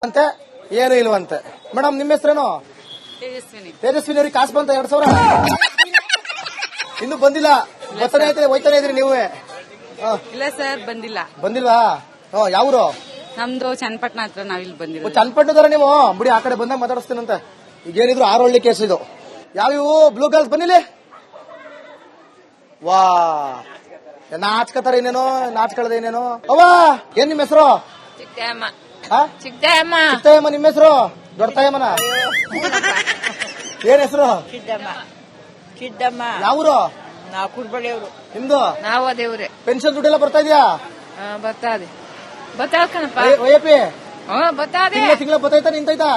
ಅಂತೆ ಏನು ಇಲ್ವಂತೆ. ಮೇಡಮ್ ನಿಮ್ಮ ಹೆಸರೇನು? ತೇಜಸ್ವಿನಿ ಅವ್ರಿಗೆ ಕಾಸು ಬಂತ 2,000? ಇನ್ನು ಬಂದಿಲ್ಲ. ಬರ್ತಾನೆ ಐತೆ ಹೋಯ್ತಾನೆ ಇದ್ರಿ ನೀವು? ಇಲ್ಲ ಸರ್, ಬಂದಿಲ್ವಾ? ಯಾವ್ರು? ನಮ್ದು ಚನ್ನಪಟ್ಟಣ ಹತ್ರ. ನಾವಿಲ್ಲಿ ಬಂದಿಲ್ಲ. ಚನ್ನಪಟ್ಟಣದವ್ರ ನೀವು? ಬಿಡಿ, ಆ ಕಡೆ ಬಂದಾಗ ಮಾತಾಡಿಸ್ತೀನಂತೆ. ಈಗೇನಿದ್ರು 6 ಹಳ್ಳಿ ಕೇಸ್ ಇದು. ಯಾವ್ಯಾವು ಬ್ಲೂ ಗರ್ಲ್ಸ್ ಬಂದಿಲ್ಲ? ವಾ, ನಾಚ್ಕತಾರ ಏನೇನೋ, ನಾಚ್ಕಳದ ಏನೇನೋ. ಅವ್ವ, ಏನ್ ನಿಮ್ಮ ಹೆಸರು? ಚಿಕ್ಕಯ್ಯಮ್ಮ. ನಿಮ್ಮ ಹೆಸರು? ದೊಡ್ಡ ತಾಯಮ್ಮನ? ಏನ್ ಹೆಸರು? ಚಿದ್ದಮ್ಮ. ಯಾವ್ರು? ನಾವು ಕುರ್ಬಳ್ಳಿಯವರು. ನಿಮ್ದು? ನಾವು ಅದೇವ್ರೆ. ಪೆನ್ಷನ್ ದುಡ್ಡೆಲ್ಲ ಬರ್ತಾ ಇದೆಯಾ? ಬರ್ತಾದ ಕಣಪ್ಪ. ಬರ್ತಾದೆ. ತಿಂಗಳ ಬರ್ತೈತಾ ನಿಂತೈತಾ?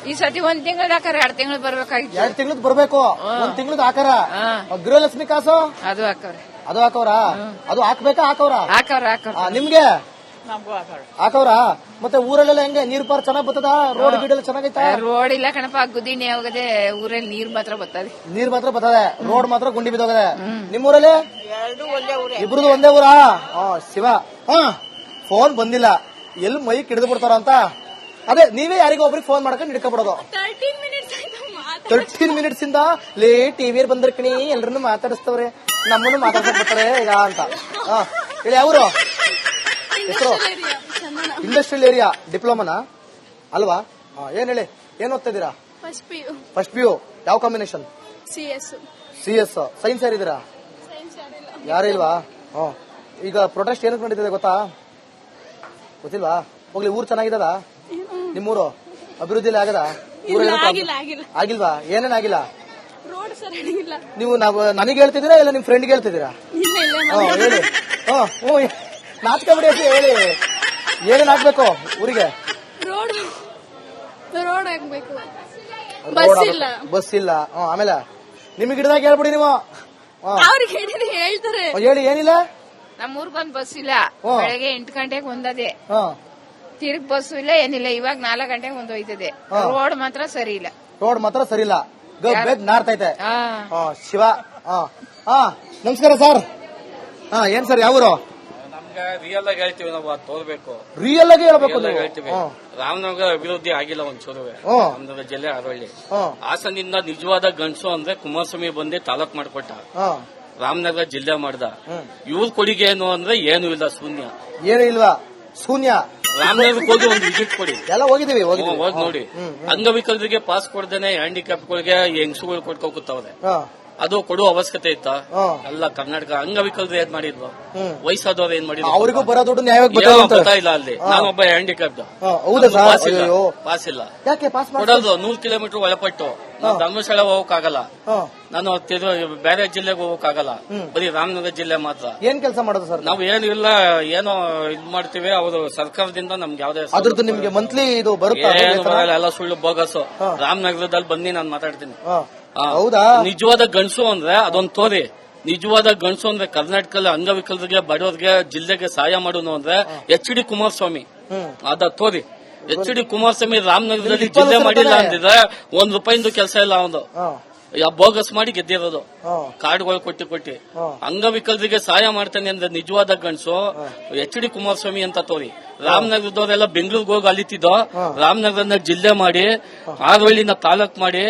ಈ ಸತಿ 1 ತಿಂಗಳ ಹಾಕಾರ 2 ತಿಂಗಳು ಬರ್ಬೇಕಾಗಿತ್ತು. 2 ತಿಂಗಳದ್ ಬರ್ಬೇಕು. 1 ತಿಂಗಳದ್ ಹಾಕಾರ. ಗೃಹಲಕ್ಷ್ಮಿ ಕಾಸು ಅದು ಹಾಕವ್ರೆ. ಅದು ಹಾಕವ್ರ? ಅದು ಹಾಕ್ಬೇಕಾ? ಹಾಕವ್ರ. ನಿಮ್ಗೆ ಹಾಕವ್ರ? ಮತ್ತೆ ಊರಲ್ಲೆಲ್ಲ ಹೆಂಗೆ ನೀರ್ ಪಾರ್ ಚೆನ್ನಾಗ್ ಬರ್ತದ? ರೋಡ್ ಗಿಡ ಎಲ್ಲ ಚೆನ್ನಾಗೈತಾ? ರೋಡ್ ಇಲ್ಲ ಕಣಪ್ಪ, ಗುದ್ದಿಣಿ ಹೋಗದೆ. ಊರಲ್ಲಿ ನೀರ್ ಮಾತ್ರ ಬರ್ತದೆ. ರೋಡ್ ಮಾತ್ರ ಗುಂಡಿ ಬಿದ್ದೋಗದೆ. ನಿಮ್ಮೂರಲ್ಲಿ ಇಬ್ರದು ಒಂದೇ ಊರಾ? ಶಿವ. ಫೋನ್ ಬಂದಿಲ್ಲ, ಎಲ್ಲಿ ಮೈ ಕಿಡಿದು ಬಿಡ್ತಾರ ಅಂತ. ಅದೇ ನೀವೇ ಯಾರಿಗೂ ಒಬ್ರಿಗೆ ಫೋನ್ ಮಾಡ್ಕೊಂಡು ಹಿಡ್ಕೊಬಿಡೋದು. 13 ಮಿನಿಟ್ಸ್ ಇಂದ ಟಿವಿ ಬಂದಿರ್ಕಣಿ, ಎಲ್ರನ್ನು ಮಾತಾಡಿಸ್ತವ್ರೆ, ನಮ್ಮನ್ನು ಮಾತಾಡ್ಸ್ಬಿಡ್ತಾರೆ ಈಗ ಅಂತ. ಹೇಳಿ, ಅವರು ಹೆಸರು? ಇಂಡಸ್ಟ್ರಿಯಲ್ ಏರಿಯಾ ಡಿಪ್ಲೊಮಾನ ಅಲ್ವಾ? ಏನ್ ಹೇಳಿ, ಏನ್ ಓದ್ತಾ ಇದೀರಾ? First P U. ಯಾವ ಕಾಂಬಿನೇಷನ್? CS. ಸೈನ್ಸ್ ಯಾರಿದ್ದೀರಾ? ಯಾರು ಇಲ್ವಾ? ಈಗ ಪ್ರೊಟೆಸ್ಟ್ ಏನಕ್ಕೆ ನಡೀತಿದೆ ಗೊತ್ತಾ? ಗೊತ್ತಿಲ್ವಾ? ಹೋಗ್ಲಿ, ಊರ್ ಚೆನ್ನಾಗಿದ್ದದ? ನಿಮ್ಮೂರು ಅಭಿವೃದ್ಧಿ ಆಗದ? ಆಗಿಲ್ವಾ? ಏನೇನಾಗಿಲ್ಲ? ನೀವು ನನಗೆ ಹೇಳ್ತಿದ್ದೀರಾ ಇಲ್ಲ ನಿಮ್ ಫ್ರೆಂಡ್ಗೆ ಹೇಳ್ತಿದ್ದೀರಾ? ಹೇಳಿ. ನಾಚ್ಕೊಂಬಿಡಿ ಅಂತ ಹೇಳಿ. ಏನೇನ್ ಆಗ್ಬೇಕು ಊರಿಗೆ? ಬಸ್ ಇಲ್ಲ. ಆಮೇಲೆ ನಿಮಗೆ ಗಿಡದಾಗ ಹೇಳ್ಬಿಡಿ ನೀವು. ಹೇಳಿ, ಏನಿಲ್ಲ? ನಮ್ಮೂರ್ ಬಂದ್ ಬಸ್ ಇಲ್ಲ. ಬೆಳಗ್ಗೆ 8 ಗಂಟೆಗೆ ಒಂದದೆ. ತಿರುಗ್ ಬಸ್ ಇಲ್ಲ, ಏನಿಲ್ಲ. ಇವಾಗ 4 ಗಂಟೆಗೆ ಒಂದು ಹೋಯ್ತದೆ. ರೋಡ್ ಮಾತ್ರ ಸರಿ ಇಲ್ಲ. ನಾರ್ತೈತೆ. ಶಿವ. ನಮಸ್ಕಾರ ಸರ್. ಏನ್ ಸರ್, ಯಾವೂರು? ರಿಯಲ್ ಆಗಿ ಹೇಳ್ತೀವಿ ನಾವು, ಅದು ತೋರ್ಬೇಕು. ರಿಯಲ್ ಆಗಿ ಹೇಳ್ಬೇಕು ಹೇಳ್ತೀವಿ. ರಾಮನಗರ ಅಭಿವೃದ್ಧಿ ಆಗಿಲ್ಲ ಒಂಚೂರು. ರಾಮನಗರ ಜಿಲ್ಲೆ ಅರವಳ್ಳಿ. ಹಾಸನಿಂದ ನಿಜವಾದ ಗಂಡಸು ಅಂದ್ರೆ ಕುಮಾರಸ್ವಾಮಿ ಬಂದು ತಾಲೂಕ್ ಮಾಡ್ಕೊಟ್ಟ. ರಾಮನಗರ ಜಿಲ್ಲೆ ಮಾಡ್ದ. ಇವ್ರ ಕೊಡುಗೆ ಏನು ಅಂದ್ರೆ ಏನು ಇಲ್ಲ, ಶೂನ್ಯ. ಏನು ಇಲ್ವಾ? ಶೂನ್ಯ. ರಾಮನಗರಕ್ಕೆ ಹೋಗಿ ಒಂದು ವಿಸಿಟ್ ಕೊಡಿ. ಎಲ್ಲ ಹೋಗಿದೀವಿ, ಹೋಗಿ ನೋಡಿ. ಅಂಗವಿಕಲರಿಗೆ ಪಾಸ್ ಕೊಡ್ದೇನೆ ಹ್ಯಾಂಡಿಕ್ಯಾಪ್ಗಳಿಗೆ ಹೆಂಗಸುಗಳು ಕೊಟ್ಕೋತಾವ್ರೆ. ಅದು ಕೊಡುವ ಅವಶ್ಯಕತೆ ಇತ್ತ? ಎಲ್ಲ ಕರ್ನಾಟಕ ಅಂಗವಿಕಲರು ಏನ್ ಮಾಡಿದ್ವು? ವಯಸ್ಸಾದವ್ರು ಏನ್ ಮಾಡಿದ್ರು? ಅವ್ರಿಗೂ ಬರೋ ದುಡ್ಡು ನ್ಯಾಯ ಗೊತ್ತಾಯಿಲ್ಲ. ಅಲ್ಲಿ ನಾನೊಬ್ಬ ಹ್ಯಾಂಡಿಕ್ಯಾಪ್ಡ್, ಪಾಸ್ ಇಲ್ಲ. ಕೊಡೋದು 100 ಕಿಲೋಮೀಟರ್ ಒಳಪಟ್ಟು. ನಾವು ಧರ್ಮಸ್ಥಳ ಹೋಗಕ್ಕಾಗಲ್ಲ, ನಾನು ಬೇರೆ ಜಿಲ್ಲೆಗೆ ಹೋಗಕ್ಕಾಗಲ್ಲ, ಬರೀ ರಾಮನಗರ ಜಿಲ್ಲೆ ಮಾತ್ರ. ಏನ್ ಕೆಲಸ ಮಾಡೋದು ಸರ್? ನಾವು ಏನು ಇಲ್ಲ, ಏನೋ ಇದ್ ಮಾಡ್ತೀವಿ. ಅವರು ಸರ್ಕಾರದಿಂದ ನಮ್ಗೆ ಯಾವ್ದೇ ಅದ್ರದ್ದು ನಿಮ್ಗೆ ಮಂತ್ಲಿ ಇದು ಬರುತ್ತೆ? ಏನು ಬರಲ್ಲ, ಎಲ್ಲ ಸುಳ್ಳು ಬೋಗಸು. ರಾಮನಗರದಲ್ಲಿ ಬಂದು ನಾನು ಮಾತಾಡ್ತೀನಿ. ಹೌದಾ? ನಿಜವಾದ ಗಂಡಸು ಅಂದ್ರೆ ಅದೊಂದು ತೋರಿ. ನಿಜವಾದ ಗಂಡಸು ಅಂದ್ರೆ ಕರ್ನಾಟಕದಲ್ಲಿ ಅಂಗವಿಕಲರಿಗೆ, ಬಡವರಿಗೆ, ಜಿಲ್ಲೆಗೆ ಸಹಾಯ ಮಾಡೋನು ಅಂದ್ರೆ HD ಕುಮಾರಸ್ವಾಮಿ. ಅದ ತೋರಿ. HD ಕುಮಾರಸ್ವಾಮಿ ರಾಮನಗರದಲ್ಲಿ ಜಿಲ್ಲೆ ಮಾಡಿಲ್ಲ ಅಂತಿದ್ರೆ 1 ರೂಪಾಯಿಂದು ಕೆಲಸ ಇಲ್ಲ. ಅವನು ಬೋಗಸ್ ಮಾಡಿ ಗೆದ್ದಿರೋದು, ಕಾರ್ಡ್ಗಳು ಕೊಟ್ಟಿ. ಅಂಗವಿಕಲರಿಗೆ ಸಹಾಯ ಮಾಡ್ತಾನೆ ಅಂದ್ರೆ ನಿಜವಾದ ಗಂಡಸು HD ಕುಮಾರಸ್ವಾಮಿ ಅಂತ ತೋರಿ. ರಾಮನಗರದವರೆಲ್ಲ ಬೆಂಗಳೂರಿಗೆ ಹೋಗಿ ಅಲಿತಿದ್ದೋ, ರಾಮನಗರನ ಜಿಲ್ಲೆ ಮಾಡಿ, ಆರವಳ್ಳಿನ ತಾಲೂಕ್ ಮಾಡಿ,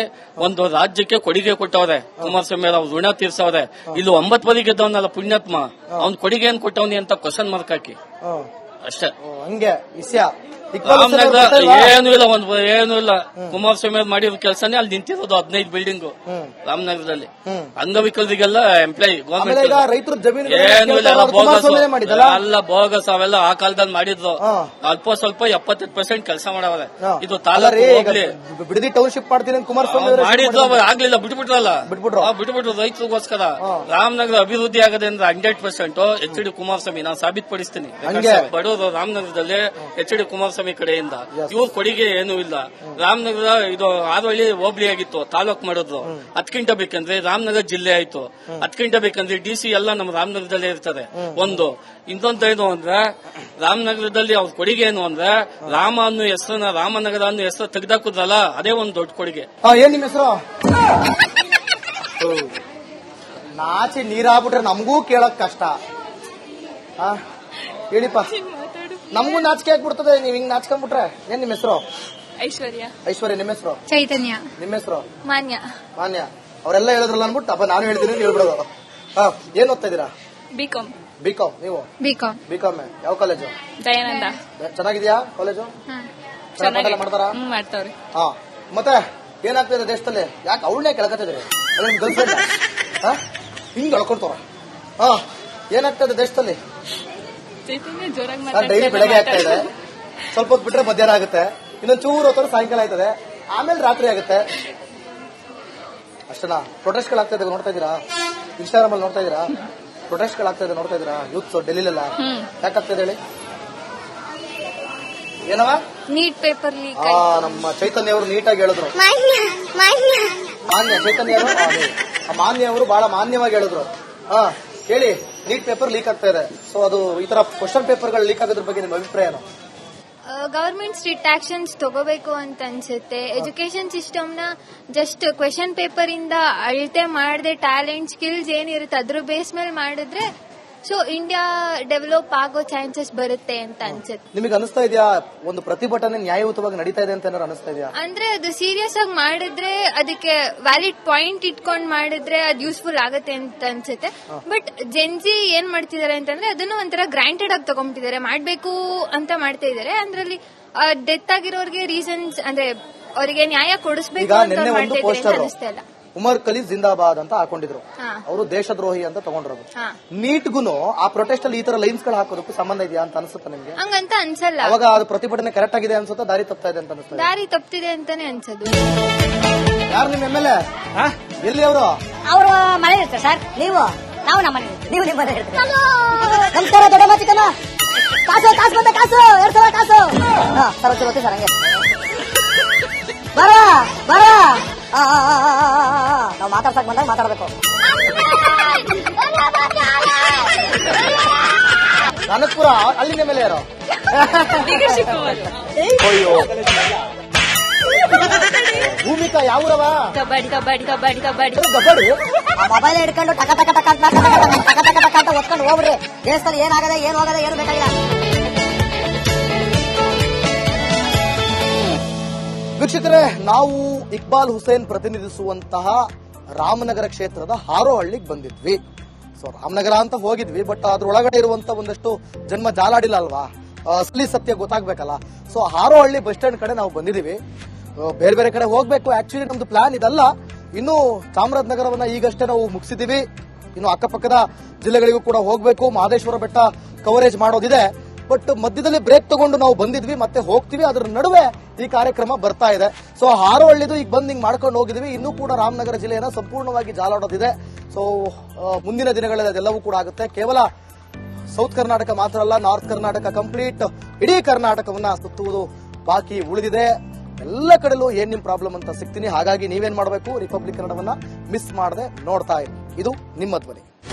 ಒಂದು ರಾಜ್ಯಕ್ಕೆ ಕೊಡುಗೆ ಕೊಟ್ಟವ್ರೆ ಕುಮಾರಸ್ವಾಮಿ. ಅವ್ರು ಋಣ ತೀರ್ಸವ್ರೆ. ಇಲ್ಲಿ 9 ಬಾರಿ ಗೆದ್ದವನಲ್ಲ ಪುಣ್ಯಾತ್ಮ, ಅವ್ನ್ ಕೊಡುಗೆ ಏನ್ ಕೊಟ್ಟವನಿ ಅಂತ ಕ್ವಶನ್ ಮಾರ್ಕ್ ಹಾಕಿ ಅಷ್ಟೇ. ಹಂಗೆ ವಿಷಯ. ರಾಮನಗರ ಏನು ಇಲ್ಲ, ಏನು ಇಲ್ಲ. ಕುಮಾರಸ್ವಾಮಿ ಮಾಡಿರೋ ಕೆಲಸನೇ ಅಲ್ಲಿ ನಿಂತಿರೋದು 15 ಬಿಲ್ಡಿಂಗ್ ರಾಮನಗರದಲ್ಲಿ. ಅಂಗವಿಕಲರಿಗೆಲ್ಲ ಎಂಪ್ಲಾಯಿ ಗವರ್ಮೆಂಟ್. ರೈತರು ಜಮೀನು ಏನು ಇಲ್ಲ, ಎಲ್ಲ ಬೋಗಸ್. ಅವೆಲ್ಲ ಆ ಕಾಲದಲ್ಲಿ ಮಾಡಿದ್ರು. ಅಲ್ಪ ಸ್ವಲ್ಪ 75% ಕೆಲಸ ಮಾಡವ್ರೆ. ಇದು ತಾಲೂಕು ಬಿಡದಿ ಟೌನ್ಶಿಪ್ ಮಾಡ್ತೀನಿ ಕುಮಾರಸ್ವಾಮಿ ಮಾಡಿದ್ರು, ಆಗ್ಲಿಲ್ಲ, ಬಿಟ್ಬಿಟ್ರು ರೈತರಿಗೋಸ್ಕರ. ರಾಮನಗರ ಅಭಿವೃದ್ಧಿ ಆಗದೆ ಅಂದ್ರೆ 100% HD ಕುಮಾರಸ್ವಾಮಿ. ನಾನು ಸಾಬೀತುಪಡಿಸ್ತೀನಿ. ಬಡವರು ರಾಮನಗರದಲ್ಲಿ HD ಕುಮಾರಸ್ವಾಮಿ ಕಡೆಯಿಂದ. ಇವ್ರ ಕೊಡುಗೆ ಏನೂ ಇಲ್ಲ. ರಾಮನಗರ ಇದು ಆರವಳ್ಳಿ ಹೋಬಳಿ ಆಗಿತ್ತು, ತಾಲೂಕ್ ಮಾಡಿದ್ರು. ಅದಕ್ಕಿಂತ ಬೇಕಂದ್ರೆ ರಾಮನಗರ ಜಿಲ್ಲೆ ಆಯ್ತು. ಅದಕ್ಕಿಂತ ಬೇಕಂದ್ರೆ DC ಎಲ್ಲ ನಮ್ಮ ರಾಮನಗರದಲ್ಲೇ ಇರ್ತಾರೆ. ಒಂದು ಇನ್ನೊಂದೇನು ಅಂದ್ರೆ ರಾಮನಗರದಲ್ಲಿ ಅವ್ರ ಕೊಡುಗೆ ಏನು ಅಂದ್ರೆ ರಾಮ ಅನ್ನೋ ಹೆಸರನ್ನ, ರಾಮನಗರ ಅನ್ನೋ ಹೆಸರು ತೆಗೆದಾಕುದ್ರಲ್ಲ, ಅದೇ ಒಂದು ದೊಡ್ಡ ಕೊಡುಗೆ. ಏನ್ ನಿಮ್ಮ ಹೆಸರು? ನಾಚಿ ನೀರಾಗ್ಬಿಟ್ರೆ ನಮಗೂ ಕೇಳಕ್ ಕಷ್ಟ. ಹೇಳಿಪ್ಪ. ನಮಗೂ ನಾಚಿಕೆ ಆಗ್ಬಿಡ್ತದೆ ನೀವ್ ಹಿಂಗ್ ನಾಚ್ಕೊಂಡ್ಬಿಟ್ರೆ. ಏನ್ ನಿಮ್ ಹೆಸರು? ಐಶ್ವರ್ಯ. ಐಶ್ವರ್ಯ. ನಿಮ್ಮ ಹೆಸರು? ಚೈತನ್ಯ. ನಿಮ್ಮ ಹೆಸರು? ಮಾನ್ಯ. ಮಾನ್ಯ. ಅವರೆಲ್ಲ ಹೇಳಿದ್ರಲ್ಲ ಅನ್ಬಿಟ್ಟು ಅಪ್ಪ ನಾನು ಹೇಳ್ತೀನಿ ನೀವು ಹೇಳ್ಬಿಡೋದು. ಏನ್ ಓದ್ತಾ ಇದೀರಾ? ಬಿಕಾಂ. ಬಿಕಾಂ. ನೀವು? ಬಿಕಾಂ. ಬಿಕಾಮ್. ಯಾವ ಕಾಲೇಜು? ದಯಾನಂದ. ಚೆನ್ನಾಗಿದ್ಯಾ ಕಾಲೇಜು? ಚೆನ್ನಾಗಿ ಮಾಡ್ತಾರಾ? ಮಾಡ್ತಾವ್ರಿ. ಹಾ. ಮತ್ತೆ ಏನಾಗ್ತಿದೆ ದೇಶದಲ್ಲಿ? ಯಾಕೆ ಅವಳನ್ನೇ ಕೆಳಕತ್ತಿದ್ರಿ? ನಿಮ್ ಗರ್ಲ್ ಫ್ರೆಂಡ್ ಹಿಂಗ್ ಎಳ್ಕೊಂತವ್ರ. ಹಾ. ಏನಾಗ್ತದೆ ದೇಶದಲ್ಲಿ? ಚೈತನ್ಯ ಜೋರಾಗಿ ಡೈಲಿ ಬೆಳಗ್ಗೆ ಆಗ್ತಾ ಇದೆ, ಸ್ವಲ್ಪ ಹೊತ್ತು ಬಿಟ್ರೆ ಮಧ್ಯಾಹ್ನ ಆಗುತ್ತೆ, ಇನ್ನೊಂದು ಚೂರು ಹೊತ್ತು ಸಾಯಂಕಾಲ ಆಯ್ತದೆ, ಆಮೇಲೆ ರಾತ್ರಿ ಆಗುತ್ತೆ. ಅಷ್ಟೇನಾ? ಪ್ರೊಟೆಸ್ಟ್ಗಳಾಗ್ತಾ ಇದೆ ನೋಡ್ತಾ ಇದೀರಾ? ಇನ್ಸ್ಟಾಗ್ರಾಮ್ ಅಲ್ಲಿ ನೋಡ್ತಾ ಇದೀರಾ? ಪ್ರೊಟೆಸ್ಟ್ಗಳಾಗ್ತಾ ಇದೆ ನೋಡ್ತಾ ಇದೀರಾ? ಯೂತ್ಸ್ ಡೆಲ್ಲಿಲೆಲ್ಲ ಯಾಕಾಗ್ತದೆ ಹೇಳಿ? ಏನವ? NEET paper leak. ನಮ್ಮ ಚೈತನ್ಯ ಅವರು ನೀಟಾಗಿ ಹೇಳಿದ್ರು. ಮಾನ್ಯ ಚೈತನ್ಯ ಅವರು, ಮಾನ್ಯ ಅವರು ಬಹಳ ಮಾನ್ಯವಾಗಿ ಹೇಳಿದ್ರು. ಹೇಳಿ, ನೀಟ್ ಪೇಪರ್ ಲೀಕ್ ಆಗ್ತಾ ಇದೆ. ಸೊ ಅದು ಈ ತರ ಕ್ವಶನ್ ಪೇಪರ್ಗಳು ಲೀಕ್ ಆಗೋದ್ರ ಬಗ್ಗೆ ನಿಮ್ಮ ಅಭಿಪ್ರಾಯ ಏನು? ಗವರ್ಮೆಂಟ್ ಸ್ಟ್ರಿಕ್ಟ್ ಆಕ್ಷನ್ಸ್ ತಗೋಬೇಕು ಅಂತ ಅನ್ಸುತ್ತೆ. ಎಜುಕೇಶನ್ ಸಿಸ್ಟಮ್ ನ ಜಸ್ಟ್ ಕ್ವೆಶನ್ ಪೇಪರ್ ಇಂದ ಅಳತೆ ಮಾಡದೆ ಟ್ಯಾಲೆಂಟ್ ಸ್ಕಿಲ್ಸ್ ಏನಿರುತ್ತೆ ಅದ್ರ ಬೇಸ್ ಮೇಲೆ ಮಾಡಿದ್ರೆ ಸೊ ಇಂಡಿಯಾ ಡೆವಲಪ್ ಆಗೋ ಚಾನ್ಸಸ್ ಬರುತ್ತೆ ಅಂತ ಅನ್ಸುತ್ತೆ. ನಿಮಗೆ ಅನಿಸ್ತಾ ಇದೆಯಾ ಒಂದು ಪ್ರತಿಭಟನೆ ನ್ಯಾಯಯುತವಾಗಿ ನಡೀತಾ ಇದೆ ಅಂತ ಏನಾದ್ರು ಅನಿಸ್ತಾ ಇದೆಯಾ? ಅಂದ್ರೆ ಅದು ಸೀರಿಯಸ್ ಆಗಿ ಮಾಡಿದ್ರೆ ಅದಕ್ಕೆ ವ್ಯಾಲಿಡ್ ಪಾಯಿಂಟ್ ಇಟ್ಕೊಂಡ್ ಮಾಡಿದ್ರೆ ಅದು ಯೂಸ್ಫುಲ್ ಆಗುತ್ತೆ ಅಂತ ಅನ್ಸುತ್ತೆ. ಬಟ್ ಜೆನ್ಸಿ ಏನ್ ಮಾಡ್ತಿದ್ದಾರೆ ಅಂತಂದ್ರೆ ಅದನ್ನು ಒಂಥರ ಗ್ರಾಂಟೆಡ್ ಆಗಿ ತಗೊಂಡ್ಬಿಟ್ಟಿದ್ದಾರೆ, ಮಾಡ್ಬೇಕು ಅಂತ ಮಾಡ್ತಾ ಇದಾರೆ. ಅಂದ್ರಲ್ಲಿ ಡೆತ್ ಆಗಿರೋರಿಗೆ ರೀಸನ್ಸ್ ಅಂದ್ರೆ ಅವರಿಗೆ ನ್ಯಾಯ ಕೊಡಿಸ್ಬೇಕು ಅಂತ ಮಾಡ್ತಾ ಇದ್ದಾರೆ ಅಂತ ಅನಿಸ್ತಾ ಇಲ್ಲ. ಉಮರ್ ಕಲಿ ಜಿಂದಾಬಾದ್ ಅಂತ ಹಾಕೊಂಡಿದ್ರು, ಅವರು ದೇಶದ್ರೋಹಿ ಅಂತ ತಗೊಂಡ್ರು. ನೀಟ್ಗುನು ಆ ಪ್ರೊಟೆಸ್ಟ್ ಅಲ್ಲಿ ಈ ತರ ಲೈನ್ಸ್ ಗಳು ಹಾಕೋದಕ್ಕೂ ಸಂಬಂಧ ಇದೆಯಾ ಅಂತ ಅನ್ಸುತ್ತೆ ನಿಮ್ಗೆ? ಹಂಗಂತ ಅನ್ಸಲ್ಲ. ಅವಾಗ ಅದು ಪ್ರತಿಭಟನೆ ಕರೆಕ್ಟ್ ಆಗಿದೆ ಅನ್ಸುತ್ತಾ, ದಾರಿ ತಪ್ತಾ ಇದೆ ಅಂತ ಅನ್ಸುತ್ತೆ? ದಾರಿ ತಪ್ಪಿದೆ ಅಂತಾನೆ ಅನ್ಸೋದು. ಯಾರು ನಿಮ್ ಎಮ್ಎಲ್ಎ? ಎಲ್ಲಿ ಅವರು? ಅವರು ಮನೆ ಇರ್ತಾರೆ ಸರ್. ನಾವು ನಮ್ಮ ಮನೆ, ನೀವು ನಿಮ್ಮ ಮನೆ ಇರ್ತೀರಿ. ನಮಸ್ಕಾರ ದೊಡ್ಡಮ್ಮ ಚಿಕ್ಕಮ್ಮ. ಕಾಸು ಕಾಸು ಬಂದ ಕಾಸು 2000 ಕಾಸು. ಸರ್ ಗೊತ್ತಿ ಸರ್ ಹಂಗೆ ಬರ ನಾವು ಮಾತಾಡ್ಸಕ್ ಬಂದಾಗ ಮಾತಾಡ್ಬೇಕು. ಅನಂತಪುರ ಅಲ್ಲಿ ನಿಮ್ಮ ಮೇಲೆ ಯಾರು? ಅಯ್ಯೋ ಭೂಮಿಕಾ ಯಾವೂರವ? ಕಬಡ್ಡಿ ಕಬಡ್ಡಿ ಕಬಡ್ಡಿ ಕಬಡ್ಡಿ ಕಬಡ್ಡಿ ಮೊಬೈಲ್ ಹಿಡ್ಕೊಂಡು ಟಕ ಟಕ ಟಕ ಟಕ ಟಕ ಟಕ ಟಕ ಅಂತ ಒತ್ಕೊಂಡು ಹೋಗ್ಬಿಡ್ರಿ. ದೇಶದಲ್ಲಿ ಏನಾಗದೆ ಏನು ಹೋಗದೆ ಏನು ಬೇಕಾಗಿಲ್ಲ. ವೀಕ್ಷಕರೇ, ನಾವು ಇಕ್ಬಾಲ್ ಹುಸೇನ್ ಪ್ರತಿನಿಧಿಸುವಂತಹ ರಾಮನಗರ ಕ್ಷೇತ್ರದ ಹಾರೋಹಳ್ಳಿಗೆ ಬಂದಿದ್ವಿ. ಸೊ ರಾಮನಗರ ಅಂತ ಹೋಗಿದ್ವಿ, ಬಟ್ ಅದ್ರೊಳಗಡೆ ಇರುವಂತ ಒಂದಷ್ಟು ಜನ್ಮ ಜಾಲಾಡಿಲ್ಲ ಅಲ್ವಾ, ಅಸಲಿ ಸತ್ಯ ಗೊತ್ತಾಗ್ಬೇಕಲ್ಲ. ಸೊ ಹಾರೋಹಳ್ಳಿ ಬಸ್ ಸ್ಟ್ಯಾಂಡ್ ಕಡೆ ನಾವು ಬಂದಿದೀವಿ. ಬೇರೆ ಬೇರೆ ಕಡೆ ಹೋಗ್ಬೇಕು. ಆಕ್ಚುಲಿ ನಮ್ದು ಪ್ಲಾನ್ ಇದಲ್ಲ. ಇನ್ನು ಚಾಮರಾಜನಗರವನ್ನ ಈಗಷ್ಟೇ ನಾವು ಮುಗಿಸಿದೀವಿ. ಇನ್ನು ಅಕ್ಕಪಕ್ಕದ ಜಿಲ್ಲೆಗಳಿಗೂ ಕೂಡ ಹೋಗ್ಬೇಕು. ಮಹದೇಶ್ವರ ಬೆಟ್ಟ ಕವರೇಜ್ ಮಾಡೋದಿದೆ. ಬಟ್ ಮಧ್ಯದಲ್ಲಿ ಬ್ರೇಕ್ ತಗೊಂಡು ನಾವು ಬಂದಿದ್ವಿ, ಮತ್ತೆ ಹೋಗ್ತೀವಿ. ಅದರ ನಡುವೆ ಈ ಕಾರ್ಯಕ್ರಮ ಬರ್ತಾ ಇದೆ. ಸೊ ಹಾರೋಹಳ್ಳಿದು ಈಗ ಬಂದ್ ಹಿಂಗ್ ಮಾಡ್ಕೊಂಡು ಹೋಗಿದ್ವಿ. ಇನ್ನೂ ಕೂಡ ರಾಮನಗರ ಜಿಲ್ಲೆಯನ್ನ ಸಂಪೂರ್ಣವಾಗಿ ಜಾಲಾಡೋದಿದೆ. ಸೊ ಮುಂದಿನ ದಿನಗಳಲ್ಲಿ ಅದೆಲ್ಲವೂ ಕೂಡ ಆಗುತ್ತೆ. ಕೇವಲ ಸೌತ್ ಕರ್ನಾಟಕ ಮಾತ್ರ ಅಲ್ಲ, ನಾರ್ತ್ ಕರ್ನಾಟಕ ಕಂಪ್ಲೀಟ್ ಇಡೀ ಕರ್ನಾಟಕವನ್ನ ಸುತ್ತುವುದು ಬಾಕಿ ಉಳಿದಿದೆ. ಎಲ್ಲ ಕಡೆಲೂ ಏನ್ ನಿಮ್ ಪ್ರಾಬ್ಲಮ್ ಅಂತ ಸಿಗ್ತೀನಿ. ಹಾಗಾಗಿ ನೀವೇನ್ ಮಾಡಬೇಕು, ರಿಪಬ್ಲಿಕ್ ಕನ್ನಡವನ್ನ ಮಿಸ್ ಮಾಡದೆ ನೋಡ್ತಾ ಇರಿ. ಇದು ನಿಮ್ಮ ಧ್ವನಿ.